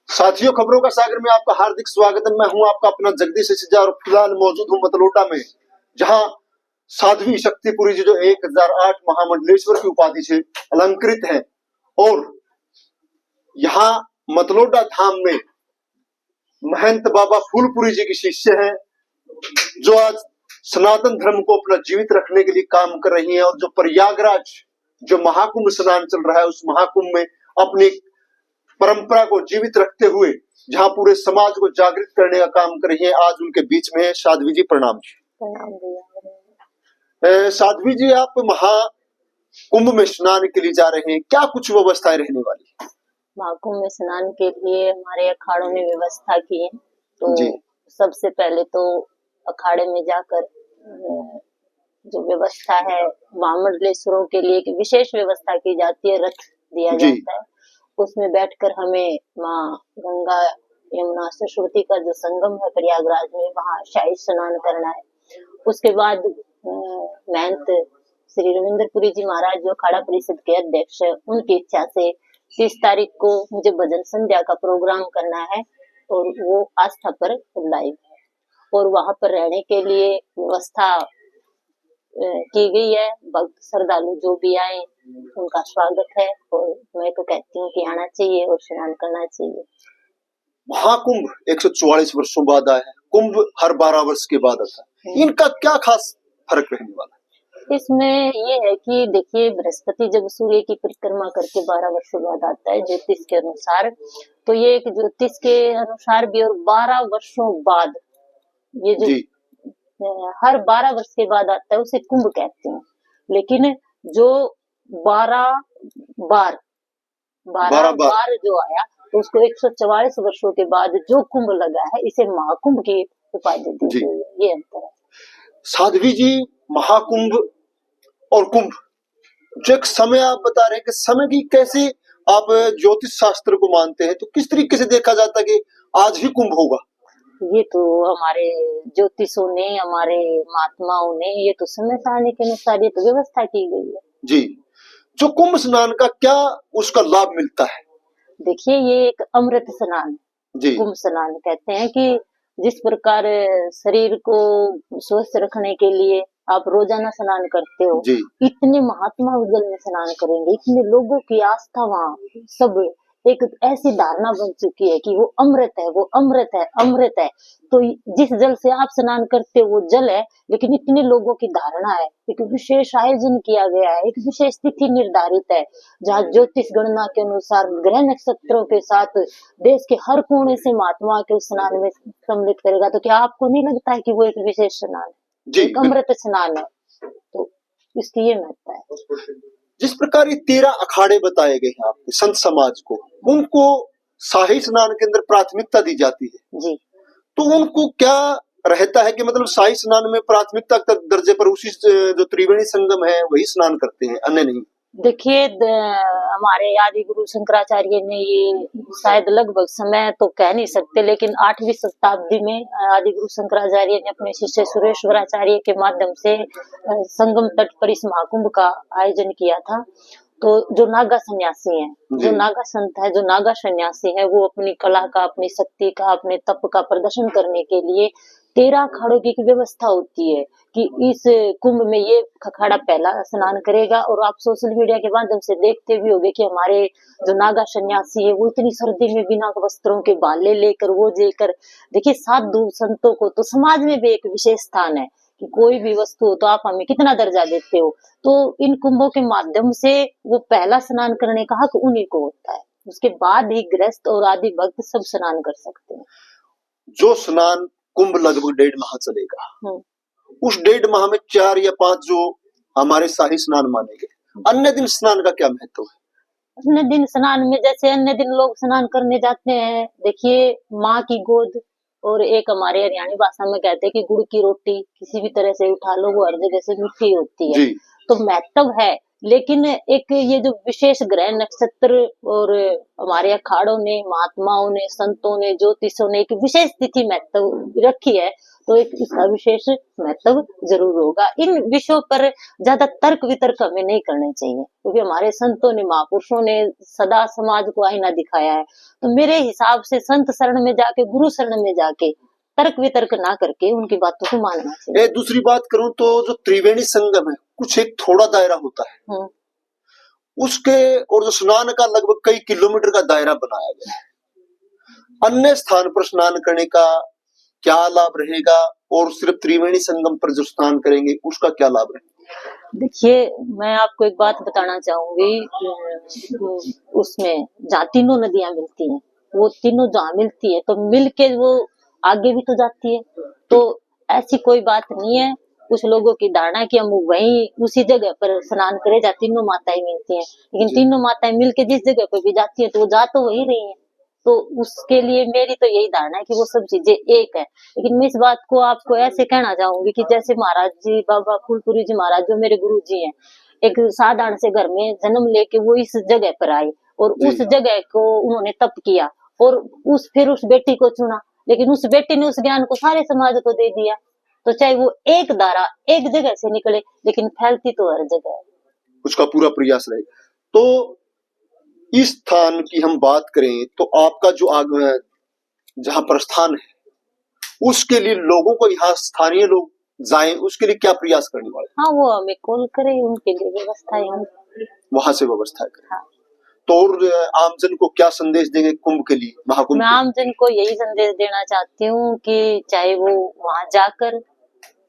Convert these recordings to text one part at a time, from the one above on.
साथियों, खबरों का सागर में आपका हार्दिक स्वागत है। मैं हूं आपका अपना जगदीश सिजा और फिलहाल मौजूद हूं मतलोटा में, जहां साध्वी शक्तिपुरी जी जो 1008 महामंडलेश्वर की उपाधि से अलंकृत हैं और यहाँ मतलोटा धाम में महंत बाबा फूलपुरी जी की शिष्य हैं, जो आज सनातन धर्म को अपना जीवित रखने के लिए काम कर रही हैं और जो प्रयागराज जो महाकुंभ स्नान चल रहा है उस महाकुंभ में अपनी परंपरा को जीवित रखते हुए जहां पूरे समाज को जागृत करने का काम कर रही है। आज उनके बीच में है साध्वी जी। प्रणाम जी। साध्वी जी, आप महाकुंभ में स्नान के लिए जा रहे हैं, क्या कुछ व्यवस्थाएं रहने वाली है? महाकुंभ में स्नान के लिए हमारे अखाड़ों ने व्यवस्था की है। तो सबसे पहले तो अखाड़े में जाकर जो व्यवस्था है महामंडलेश्वरों के लिए एक विशेष व्यवस्था की जाती है, रथ दिया जाता है। उसमें बैठकर हमें माँ गंगा यमुना सरस्वती का जो संगम है प्रयागराज में, वहाँ शाही स्नान करना है। उसके बाद महंत श्री रविंद्रपुरी जी महाराज जो अखाड़ा परिषद के अध्यक्ष है, उनकी इच्छा से 30 तारीख को मुझे भजन संध्या का प्रोग्राम करना है और वो आस्था पर लाइव है और वहां पर रहने के लिए व्यवस्था की गई है। भक्त श्रद्धालु जो भी आए उनका स्वागत है और मैं तो कहती हूँ कि आना चाहिए और स्नान करना चाहिए। महाकुंभ 144 वर्षों बाद आया है, कुंभ हर 12 वर्ष के बाद आता है, इनका क्या खास फर्क रहने वाला है? इसमें ये है कि देखिए, बृहस्पति जब सूर्य की परिक्रमा करके 12 वर्षों बाद आता है ज्योतिष के अनुसार, तो ये एक ज्योतिष के अनुसार भी और 12 वर्षों बाद ये जो हर 12 वर्ष के बाद आता है उसे कुंभ कहते हैं। लेकिन जो 12 बार जो आया तो उसको 144 वर्षों के बाद जो कुंभ लगा है इसे महाकुंभ की उपाधि दी गई है। ये अंतर है। साध्वी जी, महाकुंभ और कुंभ जो एक समय आप बता रहे हैं कि समय की कैसे आप ज्योतिष शास्त्र को मानते हैं, तो किस तरीके से देखा जाता है कि आज ही कुंभ होगा? ये तो हमारे ज्योतिषों ने, हमारे महात्माओं ने, ये तो समय सारणी के अनुसार ये तो व्यवस्था की गई है जी। जो कुंभ स्नान का क्या उसका लाभ मिलता है? देखिए, ये एक अमृत स्नान कुंभ स्नान कहते हैं कि जिस प्रकार शरीर को स्वस्थ रखने के लिए आप रोजाना स्नान करते हो, इतने महात्मा उस जल में स्नान करेंगे, इतने लोगों की आस्था वहाँ सब एक ऐसी धारणा बन चुकी है कि वो अमृत है, वो अमृत है, अमृत है। तो जिस जल से आप स्नान करते हो वो जल है, लेकिन इतने लोगों की धारणा है, एक विशेष आयोजन किया गया है, एक विशेष तिथि निर्धारित है जहाँ ज्योतिष गणना के अनुसार ग्रह नक्षत्रों के साथ देश के हर कोने से महात्मा के उस स्नान में सम्मिलित करेगा। तो क्या आपको नहीं लगता है कि वो एक विशेष स्नान है, एक अमृत स्नान है? तो इसकी ये महत्ता है। जिस प्रकार ये 13 अखाड़े बताए गए हैं आपके संत समाज को, उनको शाही स्नान के अंदर प्राथमिकता दी जाती है जी। तो उनको क्या रहता है कि मतलब शाही स्नान में प्राथमिकता के दर्जे पर उसी जो त्रिवेणी संगम है वही स्नान करते हैं, अन्य नहीं? देखिए, हमारे आदि गुरु शंकराचार्य ने ये शायद लगभग समय तो कह नहीं सकते, लेकिन 8वीं शताब्दी में आदि गुरु शंकराचार्य ने अपने शिष्य सुरेश्वराचार्य के माध्यम से संगम तट पर इस महाकुंभ का आयोजन किया था। तो जो नागा सन्यासी हैं, जो नागा संत है, जो नागा सन्यासी है, वो अपनी कला का, अपनी शक्ति का, अपने तप का प्रदर्शन करने के लिए 13 अखाड़ों की व्यवस्था होती है कि इस कुंभ में ये अखाड़ा पहला स्नान करेगा। और आप सोशल मीडिया के माध्यम से देखते भी होंगे कि हमारे जो नागा सन्यासी है वो इतनी सर्दी में बिना वस्त्रों के बाले लेकर वो लेकर, देखिए, साधु संतों को तो समाज में भी एक विशेष स्थान है कि कोई भी वस्तु हो तो आप हमें कितना दर्जा देते हो। तो इन कुंभों के माध्यम से वो पहला स्नान करने का हक उन्हीं को होता है, उसके बाद ही गृहस्थ और आदि भक्त सब स्नान कर सकते हैं। जो स्नान कुंभ लगभग 1.5 माह चलेगा, उस 1.5 माह में 4 या 5 जो हमारे शाही स्नान माने गए, अन्य दिन स्नान का क्या महत्व है? अन्य दिन स्नान में जैसे अन्य दिन लोग स्नान करने जाते हैं, देखिए, माँ की गोद और एक हमारे हरियाणी भाषा में कहते हैं कि गुड़ की रोटी किसी भी तरह से उठा लो, वो हर जगह से मीठी होती है। तो महत्व है, लेकिन एक ये जो विशेष ग्रह नक्षत्र और हमारे अखाड़ों ने, महात्माओं ने, संतों ने, ज्योतिषों ने एक विशेष तिथि महत्व रखी है। तो एक इसका विशेष महत्व जरूर होगा। इन विषयों पर ज्यादा तर्क वितर्क हमें नहीं करने चाहिए, क्योंकि हमारे संतों ने, महापुरुषों ने सदा समाज को आईना दिखाया है। तो मेरे हिसाब से संत शरण में जाके, गुरु शरण में जाके तर्क वितर्क ना करके उनकी बातों को मानना चाहिए। दूसरी बात करूं तो जो त्रिवेणी संगम है, कुछ एक थोड़ा दायरा होता है, उसके और जो स्नान का लगभग कई किलोमीटर का दायरा बनाया गया है। अन्य स्थान पर स्नान करने का क्या लाभ रहेगा, और सिर्फ त्रिवेणी संगम पर जो स्नान करेंगे उसका क्या लाभ रहेगा? देखिए, मैं आपको एक बात बताना चाहूंगी, उसमें जहाँ तीनों नदियां मिलती हैं, वो तीनों जहाँ मिलती है तो मिलके वो आगे भी तो जाती है। तो ऐसी कोई बात नहीं है। कुछ लोगों की धारणा है कि हम वहीं उसी जगह पर स्नान करें जहाँ तीनों माताएं मिलती हैं, लेकिन तीनों माताएं मिलके जिस जगह पर भी जाती है तो वो जा तो वही रही है। तो उसके लिए मेरी तो यही धारणा है कि वो सब चीजें एक है। लेकिन मैं इस बात को आपको ऐसे कहना चाहूंगी कि जैसे महाराज जी, बाबा फूलपुरी जी महाराज जो मेरे गुरु जी हैं, एक साधारण से घर में जन्म लेके वो इस जगह पर आए और उस जगह को उन्होंने तप किया और फिर उस बेटी को चुना, लेकिन उस बेटी ने उस ज्ञान को सारे समाज को दे दिया। तो चाहे वो एक धारा एक जगह से निकले, लेकिन फैलती तो हर जगह है। उसका पूरा प्रयास रहेगा। तो इस स्थान की हम बात करें तो आपका जो जहाँ प्रस्थान है, उसके लिए लोगों को, यहाँ स्थानीय लोग जाएं, उसके लिए क्या प्रयास करने वाले? हाँ, वो हमें कॉल करें, उनके लिए व्यवस्था है, वहां से व्यवस्था करें। हाँ। तो और आमजन को क्या संदेश देंगे कुंभ के लिए, महाकुंभ? मैं आमजन को यही संदेश देना चाहती हूँ कि चाहे वो वहां जाकर,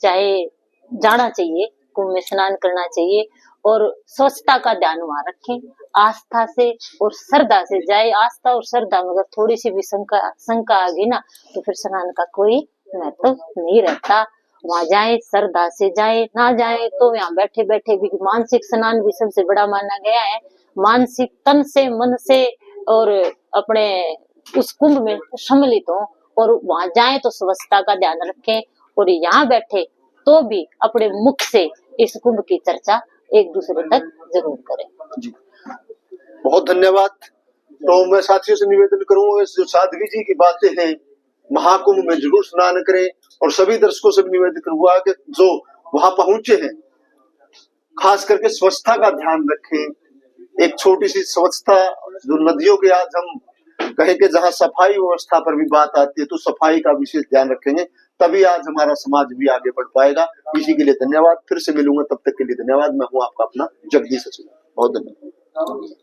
चाहे जाना चाहिए, कुंभ में स्नान करना चाहिए और स्वच्छता का ध्यान वहां रखें, आस्था से और श्रद्धा से जाए। आस्था और श्रद्धा में अगर थोड़ी सी भी शंका आ गई ना, तो फिर स्नान का कोई महत्व नहीं रहता। वहां जाए, श्रद्धा से जाए, ना जाए तो यहाँ बैठे बैठे भी मानसिक स्नान भी सबसे बड़ा माना गया है। मानसिक, तन से, मन से और अपने उस कुंभ में सम्मिलित हो और वहां जाए तो स्वच्छता का ध्यान रखें, और यहाँ बैठे तो भी अपने मुख से इस कुंभ की चर्चा एक दूसरे तक जरूर करें। जी, बहुत धन्यवाद। तो मैं साथियों से निवेदन करूंगा, जो साध्वी जी की बातें हैं, महाकुंभ में जरूर स्नान करें, और सभी दर्शकों से निवेदन करूंगा कि जो वहां पहुंचे हैं, खास करके स्वच्छता का ध्यान रखें। एक छोटी सी स्वच्छता, जो नदियों के, आज हम कहें कि जहां सफाई व्यवस्था पर भी बात आती है, तो सफाई का विशेष ध्यान रखेंगे, तभी आज हमारा समाज भी आगे बढ़ पाएगा। इसी के लिए धन्यवाद। फिर से मिलूंगा, तब तक के लिए धन्यवाद। मैं हूं आपका अपना जगदीश सचिव। बहुत धन्यवाद।